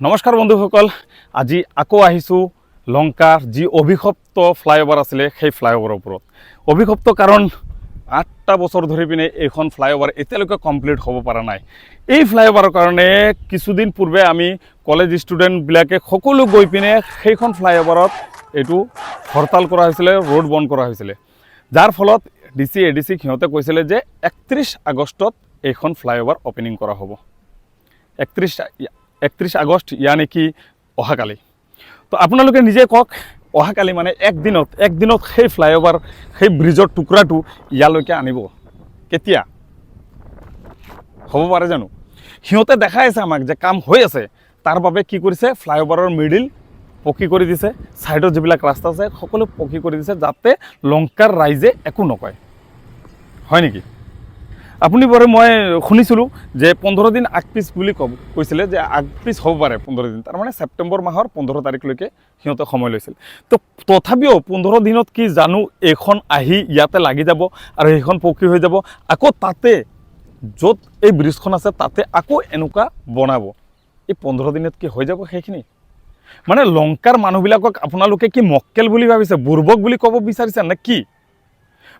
নমস্কাৰ বন্ধুসকল, আজি আকৌ আহিছোঁ লংকাৰ যি অভিশপ্ত ফ্লাইঅভাৰ আছিলে সেই ফ্লাইঅভাৰৰ ওপৰত। অভিশপ্ত কাৰণ 8টা বছৰ ধৰি পিনে এইখন ফ্লাইঅভাৰ এতিয়ালৈকে কমপ্লিট হ'ব পৰা নাই। এই ফ্লাইঅভাৰৰ কাৰণে কিছুদিন পূৰ্বে আমি কলেজ ষ্টুডেণ্টবিলাকে সকলো গৈ পিনে সেইখন ফ্লাইঅভাৰত এইটো হৰতাল কৰা হৈছিলে, ৰোড বন্ধ কৰা হৈছিলে, যাৰ ফলত ডিচি এডিচি সিহঁতে কৈছিলে যে 31 আগষ্টত এইখন ফ্লাইঅভাৰ অপেনিং কৰা হ'ব। 31 আগষ্ট ইয়ানি কি অহাকালি। তো আপোনালোকে নিজে কওক, অহাকালি মানে একদিনত সেই ফ্লাইঅভাৰ সেই ব্ৰিজৰ টুকুৰাটো ইয়ালৈকে আনিব কেতিয়া হ'ব পাৰে জানো? সিহঁতে দেখাই আছে আমাক যে কাম হৈ আছে, তাৰ বাবে কি কৰিছে, ফ্লাইঅভাৰৰ মিডিল পকী কৰি দিছে, ছাইডত যিবিলাক ৰাস্তা আছে সকলো পকী কৰি দিছে, যাতে লংকাৰ ৰাইজে একো নকয়। হয় নেকি? আপুনি বাৰু মই শুনিছিলোঁ যে 15 দিন আগপিছ বুলি কৈছিলে, যে আগপিছ হ'ব পাৰে 15 দিন, তাৰমানে ছেপ্টেম্বৰ মাহৰ 15 তাৰিখলৈকে সিহঁতে সময় লৈছিল। তো তথাপিও 15 দিনত কি জানো এইখন আহি ইয়াতে লাগি যাব আৰু সেইখন পকী হৈ যাব, আকৌ তাতে য'ত এই ব্ৰিজখন আছে তাতে আকৌ এনেকুৱা বনাব। এই 15 দিনত কি হৈ যাব সেইখিনি? মানে লংকাৰ মানুহবিলাকক আপোনালোকে কি মক্কেল বুলি ভাবিছে, বুৰ্বক বুলি ক'ব বিচাৰিছে নে কি?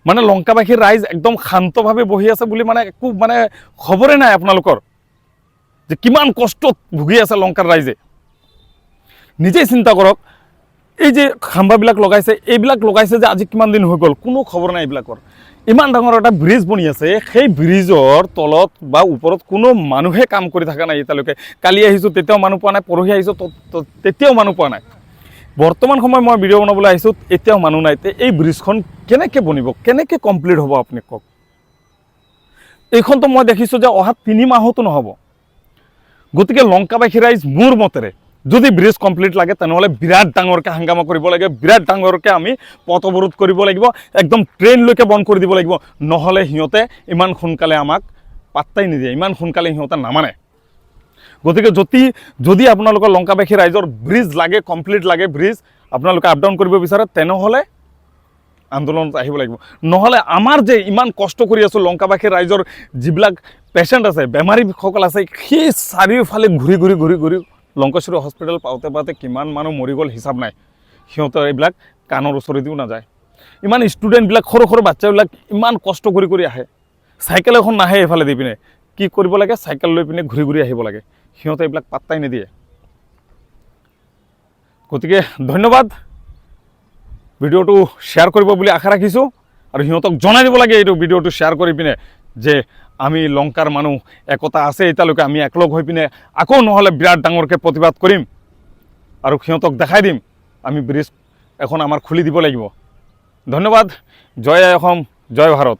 মানে লংকাবাসীৰ ৰাইজ একদম শান্তভাৱে বহি আছে বুলি মানে একো মানে খবৰে নাই আপোনালোকৰ, যে কিমান কষ্টত ভুগি আছে লংকাৰ ৰাইজে। নিজেই চিন্তা কৰক, এই যে খাম্বাবিলাক লগাইছে, এইবিলাক লগাইছে যে আজি কিমান দিন হৈ গ'ল, কোনো খবৰ নাই এইবিলাকৰ। ইমান ডাঙৰ এটা ব্ৰিজ বনি আছে, সেই ব্ৰিজৰ তলত বা ওপৰত কোনো মানুহে কাম কৰি থকা নাই এতিয়ালৈকে। কালি আহিছোঁ তেতিয়াও মানুহ পোৱা নাই, পৰহি আহিছোঁ তেতিয়াও মানুহ পোৱা নাই। বৰ্তমান সময় মই ভিডিঅ' বনাবলৈ আহিছোঁ, এতিয়াও মানুহ নাই। এই ব্ৰিজখন কেনেকৈ বনিব, কেনেকৈ কমপ্লিট হ'ব আপুনি কওক? এইখনতো মই দেখিছোঁ যে অহা 3 মাহতো নহ'ব। গতিকে লংকাবাসী ৰাইজ মোৰ মতেৰে যদি ব্ৰিজ কমপ্লিট লাগে তেনেহ'লে বিৰাট ডাঙৰকৈ হাংগামা কৰিব লাগে, বিৰাট ডাঙৰকৈ আমি পথ অৱৰোধ কৰিব লাগিব, একদম ট্ৰেইনলৈকে বন্ধ কৰি দিব লাগিব। নহ'লে সিহঁতে ইমান সোনকালে আমাক পাত্তাই নিদিয়ে, ইমান সোনকালে সিহঁতে নামানে। গতিকে যদি আপোনালোকৰ লংকাবাসী ৰাইজৰ ব্ৰিজ লাগে, কমপ্লিট লাগে ব্ৰিজ, আপোনালোকে আপ ডাউন কৰিব বিচাৰে, তেনেহ'লে আন্দোলনত আহিব লাগিব। নহ'লে আমাৰ যে ইমান কষ্ট কৰি আছোঁ, লংকাবাসী ৰাইজৰ যিবিলাক পেচেণ্ট আছে, বেমাৰীসকল আছে, সেই চাৰিওফালে ঘূৰি লংকেশ্বৰী হস্পিটেল পাওঁতে কিমান মানুহ মৰি গ'ল হিচাপ নাই। সিহঁতৰ এইবিলাক কাণৰ ওচৰেদিও নাযায়। ইমান ষ্টুডেণ্টবিলাক, সৰু বাচ্চাবিলাক ইমান কষ্ট কৰি আহে, চাইকেল এখন নাহে এইফালে দি পিনে, কি কৰিব লাগে, চাইকেল লৈ পিনে ঘূৰি আহিব লাগে। সিহঁতে এইবিলাক পাত্তাই নিদিয়ে। গতিকে ধন্যবাদ, ভিডিঅ'টো শ্বেয়াৰ কৰিব বুলি আশা ৰাখিছোঁ, আৰু সিহঁতক জনাই দিব লাগে এইটো ভিডিঅ'টো শ্বেয়াৰ কৰি পিনে যে আমি লংকাৰ মানুহ একতা আছে এতিয়ালৈকে, আমি একলগ হৈ পিনে আকৌ নহ'লে বিৰাট ডাঙৰকৈ প্ৰতিবাদ কৰিম, আৰু সিহঁতক দেখাই দিম আমি ব্ৰিজ এখন আমাৰ খুলি দিব লাগিব। ধন্যবাদ। জয় অসম, জয় ভাৰত।